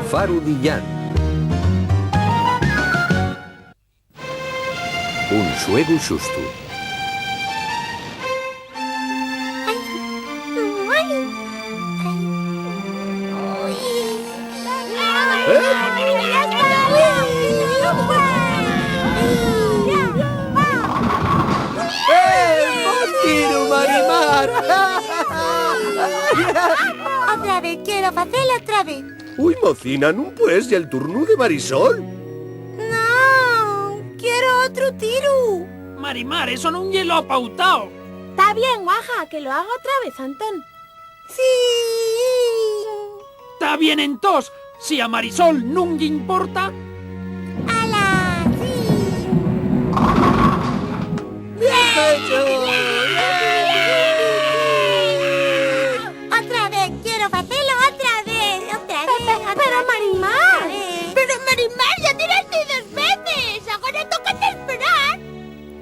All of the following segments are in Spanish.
Faru Dillán. Un xuego xusto. Marimar! Otra vez, quiero facelo outra vez. Ui, mocina, non pues el turno de Marisol? Non, quiero outro tiro. Marimar, eso non lle lo pautao. Está bien, guaja, que lo haga otra vez, Antón. Sí. Está bien entós, si a Marisol non lle importa. ¡Hala! ¡Sí! ¡Bien hecho! ¡Otra vez! ¡Quiero hacerlo otra vez! ¡Otra vez! ¡Pero Marimar! ¡Pero Marimar, ya tiraste 2 veces! ¡Ahora toca esperar!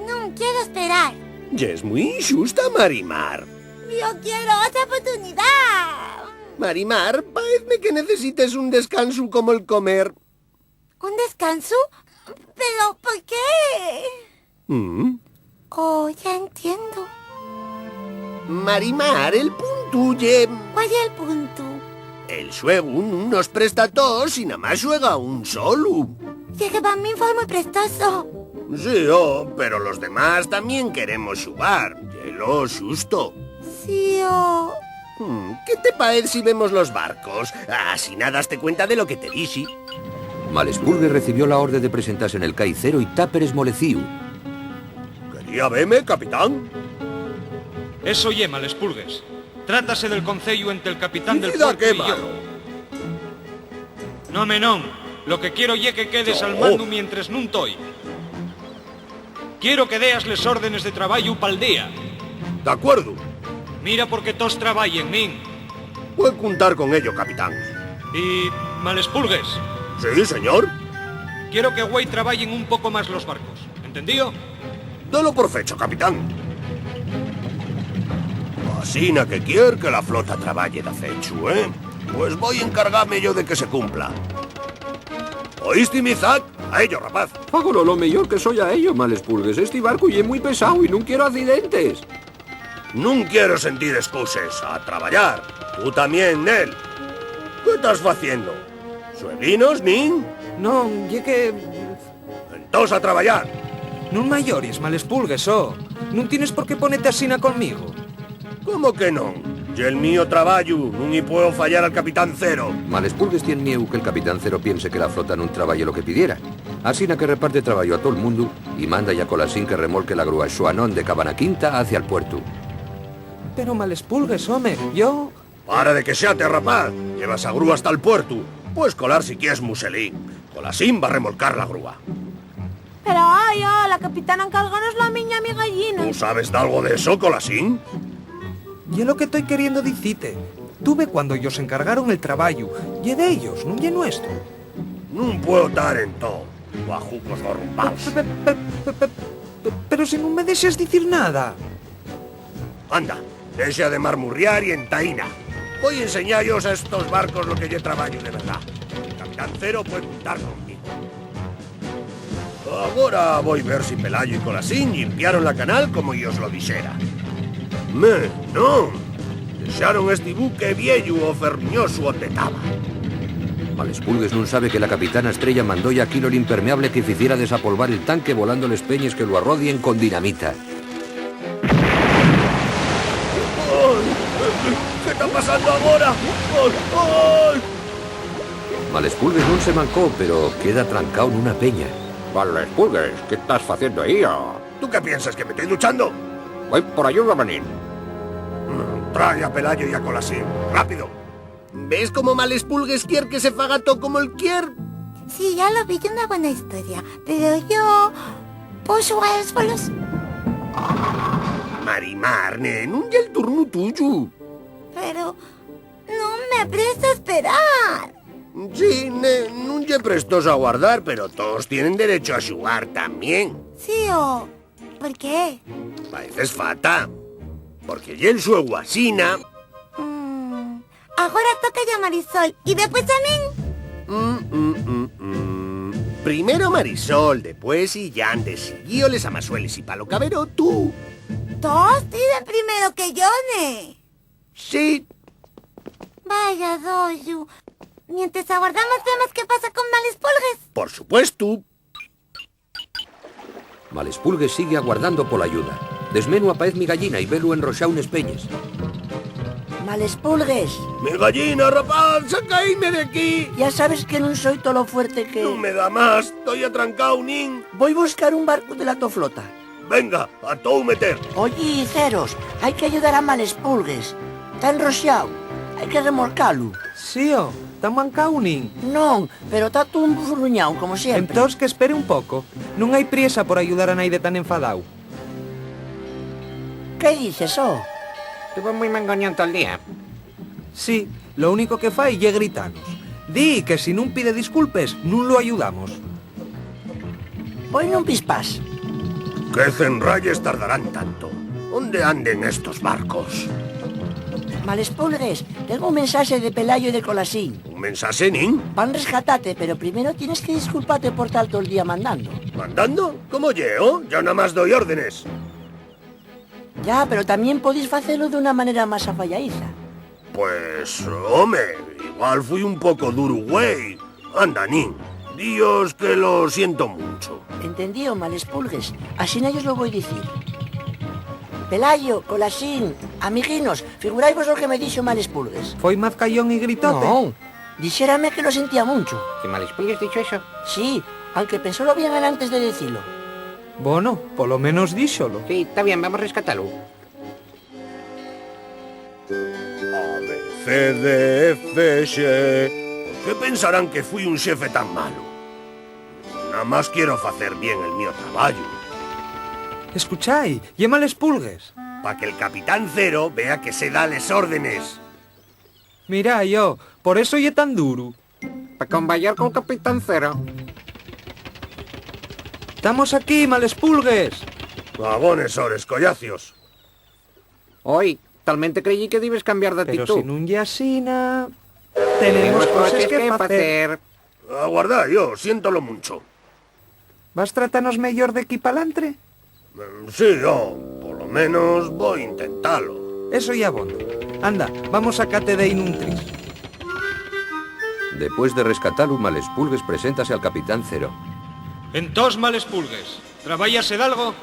No quiero esperar. Ya es muy injusta, Marimar. ¡Yo quiero otra oportunidad! Marimar, parece que necesites un descanso como el comer. ¿Un descanso? ¿Pero por qué? Oh, ya entiendo. Marimar, el punto ye... ¿Cuál es el punto? El xuego non nos presta tos y nada más juega un solo. Sí que para mí fue muy prestoso. Sí, pero los demás también queremos jugar. Hielo xusto. Sí, ¿Qué te parece si vemos los barcos? Así nada te cuenta de lo que te dixi. Malespurgue recibió la orden de presentarse en el cai cero y Táper esmolecíu. ¿Quería verme, capitán? Eso lle, Malespurgues. Trátase del concello entre el capitán del Mira puerto qué y yo. malo. No, menón. Lo que quiero lle que quedes al mando mientras nun toi. Quiero que deas les órdenes de traballo pa'l día. De acuerdo. Mira porque tos traballen, min. Puedo contar con ello, capitán. Y, Malespurgues, Sí, señor. quiero que güey traballen un poco más los barcos. ¿Entendido? Dalo por fecho, capitán. Asina que quier que la flota traballe de fecho, ¿eh? Pues voy a encargarme yo de que se cumpla. ¿Oíste, Mizak? A ello, rapaz. Hágolo lo mejor que soy a ello, Malespurgues. Este barco ye muy pesado y no quiero accidentes. No quiero sentir excuses. A trabajar. Tú también, Nel. ¿Qué estás haciendo? ¿Sueglinos, nin? No, ye que... Entonces a trabajar. nun mayores, Malespurgues, Non tienes por qué ponerte asina conmigo. ¿Cómo que no? Y el mío trabajo, no y puedo fallar al capitán Cero. Malespurgues tiene miedo que el capitán Cero piense que la flota no trabaje lo que pidiera. Asina que reparte trabajo a todo el mundo y manda ya Colasín que remolque la grúa Xuanón de Cabana Quinta hacia el puerto. Pero Malespurgues, home, yo... Para de que seate, rapaz. Llevas a grúa hasta el puerto. Puedes colar si quieres muselín. Colasín va a remolcar la grúa. Pero la capitana encarganos la miña mi gallina. ¿Tú sabes de algo de eso, Colasín? Ye lo que estoy queriendo dicite. Tuve cuando ellos encargaron el trabajo. Ye de ellos, non ye nuestro. No puedo estar en todo. Guajucos gorrumbaos. Pero si non me deseas dicir nada. Anda, deja de marmurriar y entaína. Voy a enseñaros a estos barcos lo que yo trabajo de verdad. El capitán Cero puede contar conmigo. Ahora voy a ver si Pelayo y Colasín limpiaron la canal como yo os lo dijera. No. Dejaron este buque viejo o fermioso onde estaba. Malespurgues no sabe que la capitana Estrella mandó ya Quilo el impermeable que hiciera desapolvar el tanque volando les peñes que lo arrodien con dinamita. ¿Qué está pasando ahora? Malespurgues no se mancó, pero queda trancado en una peña. Malespurgues, ¿qué estás haciendo ahí? ¿Tú qué piensas, que me estoy duchando? Voy por ayuda, manín. Trae a Pelayo y a Colasín. ¡Rápido! ¿Ves cómo Malespurgues quiere que se faga todo como él quiere? Sí, ya lo vi, una buena historia. Pero yo... ¿puedo jugar los bolos? Marimar, nen, ya el turno tuyo. Pero... no me presta esperar. Sí, no lle prestos a guardar, pero todos tienen derecho a jugar también. Sí, ¿por qué? Pareces fata. Porque ya el xuego asina... Ahora toca ya Marisol. ¿Y después también? Primero Marisol, después Illán, de seguío les amasueles y palo cabero tú. Todos tiran primero que yo, ¿ne? Sí. Vaya, Doyu. Mientras aguardamos vemos qué pasa con Malespulgues. Por supuesto. Malespulgues sigue aguardando por la ayuda. Desmeno apaez mi gallina y velo enroxao unes peñes. Malespulgues, ¡Mi gallina, rapaz! ¡Sacaíme de aquí! ya sabes que non soy todo lo fuerte que... No me da más. Estoy atrancado, nin. Voy a buscar un barco de la toflota. Venga, a todo meter. Oye, Ceros, hay que ayudar a Malespulgues. Está enroxado, hay que remolcalo. Sío, tan mancao nin. Non, pero está todo enfurruñado, como siempre. Entós que espere un pouco. Non hai priesa por ayudar a naide tan enfadao. ¿Qué dices, oh? Estuvo muy mangoñón todo el día. Sí, lo único que fai lle gritanos. Di que si non pide disculpes, non lo ayudamos. Hoy non pispas. ¿Qué cenralles tardarán tanto? ¿Dónde anden estos barcos? Malespulgues, tengo un mensaje de Pelayo y de Colasín. ¿Un mensaje, nin? Van rescatate, pero primero tienes que disculparte por estar todo el día mandando. ¿Mandando? ¿Cómo yo? Yo nada más doy órdenes. Ya, pero también podéis hacerlo de una manera más afalladiza. Pues, hombre, igual fui un poco duro, güey. Anda, nin. Dios, que lo siento mucho. ¿Entendido, Malespulgues? Así no os lo voy a decir. Pelayo, Colasín, amiguinos, figuráis vos lo que me dixo Malespulgues. Foi mazcallón y gritote. No, dijérame que lo sentía mucho. ¿Que Malespulgues dicho eso? Sí, aunque pensólo bien antes de decirlo. Bueno, polo menos díxolo. Sí, está bien, vamos a rescatarlo. A, B, C, D, F, X... ¿Qué pensarán que fui un xefe tan malo? Nada más quiero hacer bien el mío trabajo. Escuchai, lle Malespulgues. Pa' que el Capitán Cero vea que se da les órdenes. Mira, yo, por eso lle tan duro. Para combayar con Capitán Cero. Estamos aquí, Malespulgues. Vagones, ores, collacios. Hoy, talmente creí que debes cambiar de Pero actitud. si non lle asina... Tenemos cosas que facer. Aguardad, yo, siéntolo mucho. Vas tratanos mellor de aquí palantre? Sí, yo, por lo menos voy a intentarlo. Eso ya abondo. Anda, vamos a cate de Inuntris. Después de rescatar Malespulgues preséntase al Capitán Cero. Entós, Malespulgues, ¿trabayase de algo?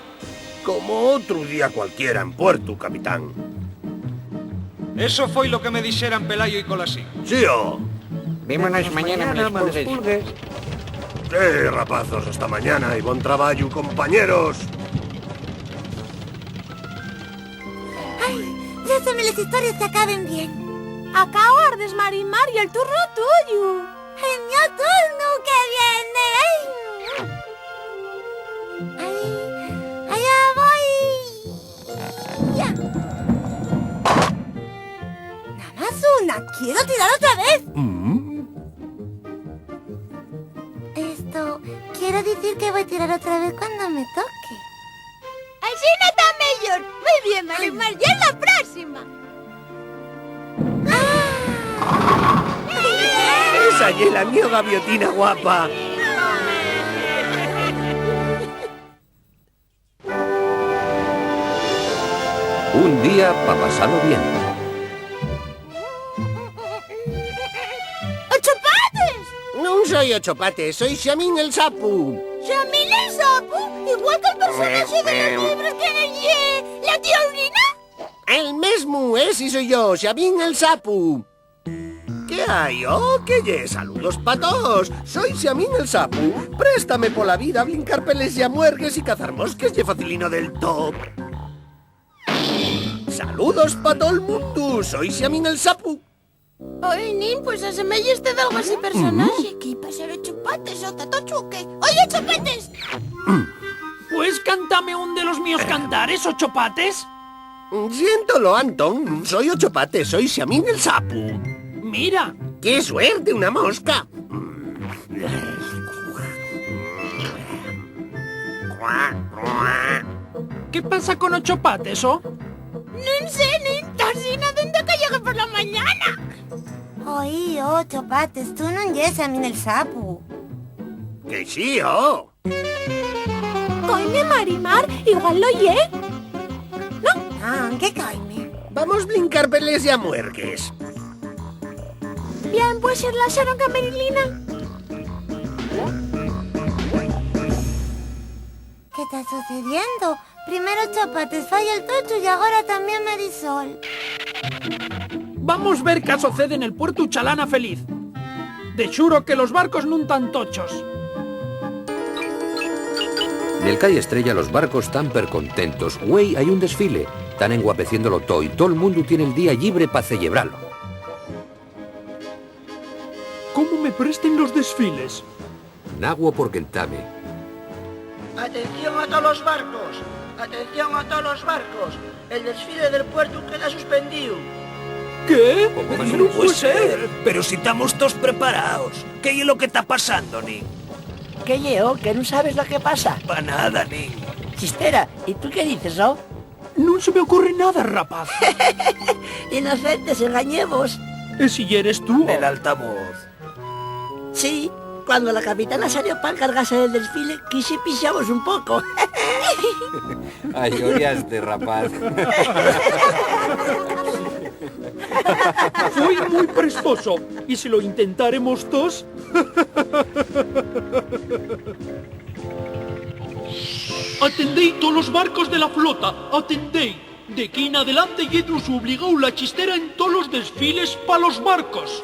Como otro día cualquiera en Puerto, capitán. Eso foi lo que me dixeran Pelayo y Colasín. Sí, yo. Vímonos mañana, Malespulgues. Sí, rapazos, hasta mañana y buen trabajo, compañeros. Ay, ya se me las historias se acaben bien. Acabardes, Marimar, y el turno tuyo. Genial turno que viene. Ay, allá voy. Ya. Nada más una. Quiero tirar otra vez. Esto, quiero decir que voy a tirar otra vez cuando me toque. Así no está mejor. Muy bien, Marimar. Ya es la próxima. Esa es la mía gaviotina guapa. Un día para pasarlo bien. ¡Ochopates! No soy Ochopate, soy Xiamín el Sapu. ¿Xiamín el sapo? ¿Igual que el personaje de los libros que leí la tía Urina? El mismo, ese soy yo, Xiamín el Sapu. ¿Qué hay? Oh, ¿qué ye? Saludos pa' todos. Soy Xiamín el Sapu. Préstame por la vida brincar peles y amuergues y cazar mosques ye facilino del top. Saludos pa' todo el mundo. Soy Xiamín el Sapu. Oye, Nin, pues asemella usted algo a ese personaje. Que iba a ser Ochopates o Tatochuque. ¡Oye, Ochopates! Pues cántame un de los míos cantares, Ochopates. Siéntolo, Anton. No soy Ochopate, soy Xiamín el Sapu. Mira, ¡Qué suerte, una mosca! ¿qué pasa con Ochopates, oh? No sé, Nin. Tasina, ¿dónde que llegue por la mañana? Oye, Ochopates, tú no eres a mí el sapo. Que sí, oh. Coime Marimar, igual lo oye. No, ¿qué coime? Vamos brincar peles y amuergues. Bien, pues ser la saronga Merilina. ¿Qué está sucediendo? Primero Chopates falla el tocho y ahora también Marisol. Vamos ver qué sucede en el puerto Chalana feliz. De xuro que los barcos nun tan tochos. Nel Cai Estrella los barcos tan percontentos. Güey, hay un desfile. Tan enguapeciéndolo todo y todo el mundo tiene el día libre para celebrarlo. ¿Cómo me presten los desfiles? Nagua por Quentame. ¡Atención a todos los barcos! ¡Atención a todos los barcos! El desfile del puerto queda suspendido. ¿Qué? No puede ser. Pero si estamos todos preparados. ¿Qué es lo que está pasando, Nin? ¿Qué llevo? ¿Que no sabes lo que pasa? Pa' nada, Nin. Chistera, ¿y tú qué dices, oh? No se me ocurre nada, rapaz. Inocentes, engañemos. Si eres tú. El altavoz. Sí, cuando la capitana salió para encargarse del desfile, quise pisamos un poco. Ay, odiaste, rapaz. Fue muy prestoso. ¿Y si lo intentaremos todos? Atendei todos los barcos de la flota. Atendei. De aquí en adelante Yedus obligó la chistera en todos los desfiles para los barcos.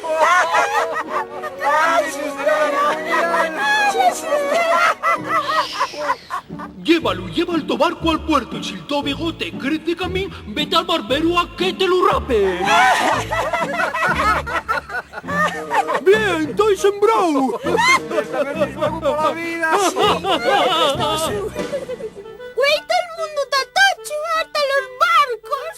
Llévalo, lleva el barco al puerto y si el to bigote crece camín, vete al barbero a que te lo rape. Bien, estoy sembrado. Güey, todo el mundo está tocho, hasta los barcos.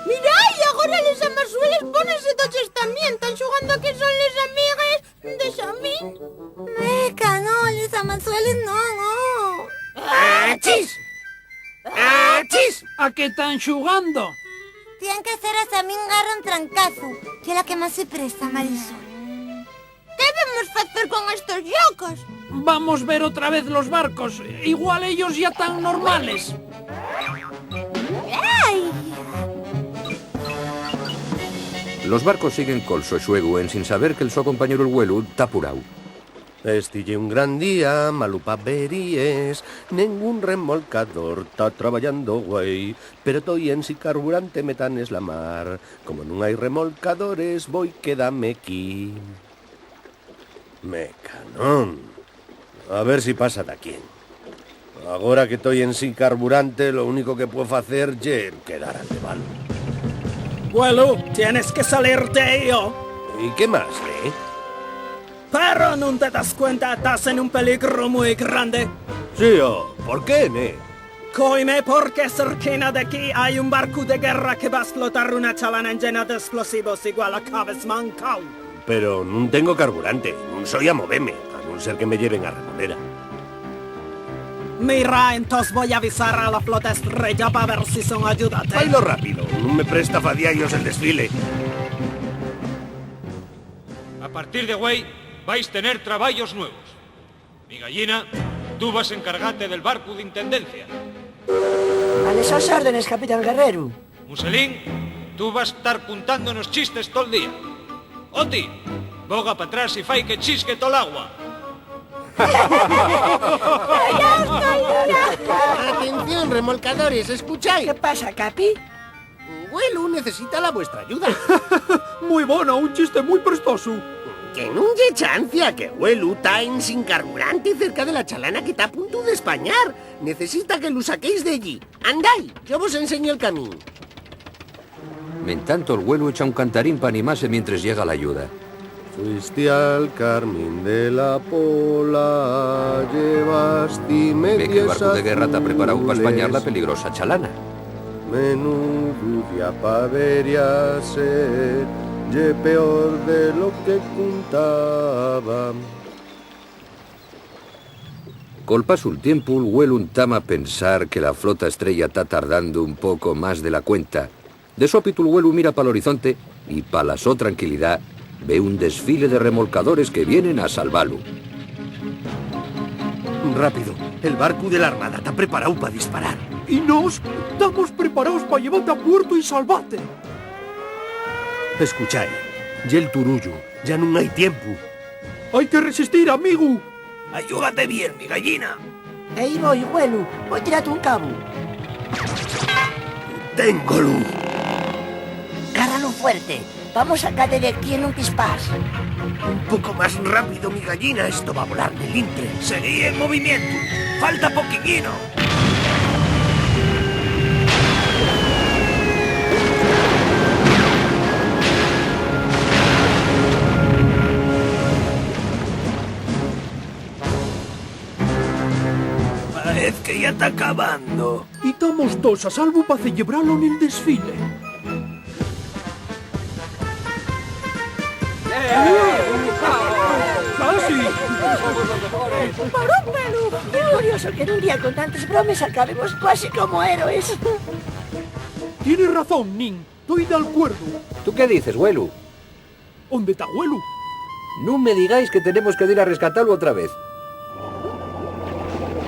Mira, y ahora les amasueles pónense toches también. Están jugando que son les amigues de Xavín. Meca, no, les amasueles no. ¡Achis! ¡Achis! ¿A qué están jugando? Tienen que hacer a Samín garra un trancazo, que es la que más se presta, Marisol. ¿Qué debemos hacer con estos locos? Vamos a ver otra vez los barcos. Igual ellos ya están normales. ¡Ay! Los barcos siguen col so xueguen sin saber que el so compañero el Güelu está apurau. Estille un gran día, malupa veríes, ningún remolcador está trabajando, güey, pero estoy en si carburante metanes la mar, como no hay remolcadores, voy quédame aquí. Mecanón. A ver si pasa de aquí. Ahora que estoy en sin carburante, lo único que puedo hacer es quedar al deval. Güelu, tienes que salir de ello. ¿Y qué más, Pero no te das cuenta, estás en un peligro muy grande. Sí, ¿por qué, Coime, porque cerquina de aquí hay un barco de guerra que va a explotar una chalana llena de explosivos igual a Cabez Mancao. Pero no tengo carburante, no soy a moverme, a no ser que me lleven a Ramonera. Mira, entonces voy a avisar a la flota estrella para ver si son ayudantes. Bailo rápido, no me presta fadiallos el desfile. A partir de hoy vais a tener trabajos nuevos. Mi gallina, tú vas a encargarte del barco de intendencia. A esas órdenes, capitán Guerrero. Muselín, tú vas a estar contándonos chistes todo el día. Oti, boga para atrás y fai que chisque todo el agua. Atención, remolcadores, ¿escucháis? ¿Qué pasa, Capi? Güelu necesita la vuestra ayuda. Muy bueno, un chiste muy prestoso. Que no haya chancia, que Güelu está en sin carburante cerca de la chalana que está a punto de españar. Necesita que lo saquéis de allí. Andai, yo vos enseño el camino. En tanto el Güelu echa un cantarín para animarse mientras llega la ayuda. Fuiste al Carmín de la Pola, llevaste medias Ve que el barco de guerra está preparado para españar la azules. peligrosa chalana. Menudo día pa' vería ser, ye peor de lo que contaba. Col paso el tiempo, el Güelu entama a pensar que la flota estrella está tardando un poco más de la cuenta. De súbito el Güelu mira para el horizonte y para la so tranquilidad ve un desfile de remolcadores que vienen a salvarlo. Rápido, el barco de la armada está preparado para disparar. Y nos estamos preparados para llevarte a puerto y salvarte. Escuchai, ya el turullo, ya no hay tiempo. Hay que resistir, amigo. Ayúdate bien, mi gallina. Ahí voy, Huelu. Voy a tirarte un cabo. Téngolo. Cárralo fuerte. Vamos a caer de aquí en un pispás. Un poco más rápido, mi gallina. Esto va a volar del intre. Seguí en movimiento. Falta poquillino. Parece que ya está acabando. Y estamos todos a salvo para celebrarlo en el desfile. ¡Casi! Qué curioso que en un día con tantos bromes acabemos casi como héroes. Tienes razón, Nin. Estoy de acuerdo. ¿Tú qué dices, Huelu? ¿Dónde está Huelu? No me digáis que tenemos que ir a rescatarlo otra vez.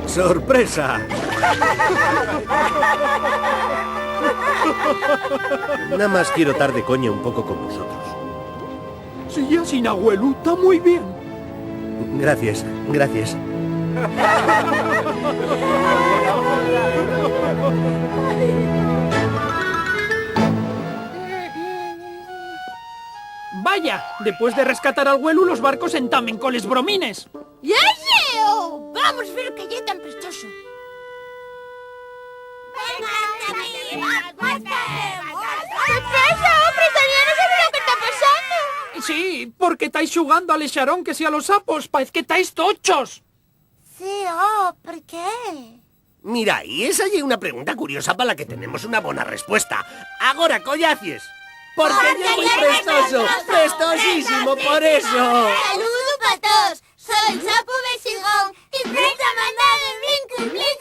¡Sorpresa! Nada más quiero estar de coña un poco con vosotros. Si ya sin Huelu, está muy bien. Gracias, gracias. Vaya, después de rescatar al Huelu, los barcos entamen con les bromines. ¡Yeseo! Vamos a ver que ya tan prestoso. ¡Venga, amigos! ¿Qué pasa, hombre? Todavía no sabe lo que está pasando. Sí, porque estáis jugando al echarón que sea los sapos. Parece que estáis tochos. Sí, ¿por qué? Mira, y esa es una pregunta curiosa para la que tenemos una buena respuesta. Ahora, collacies. Porque yo muy prestoso, prestosísimo, por eso. ¡Saludos para todos! Soy Sapo Besigón y presta mandar el blinco y blinco.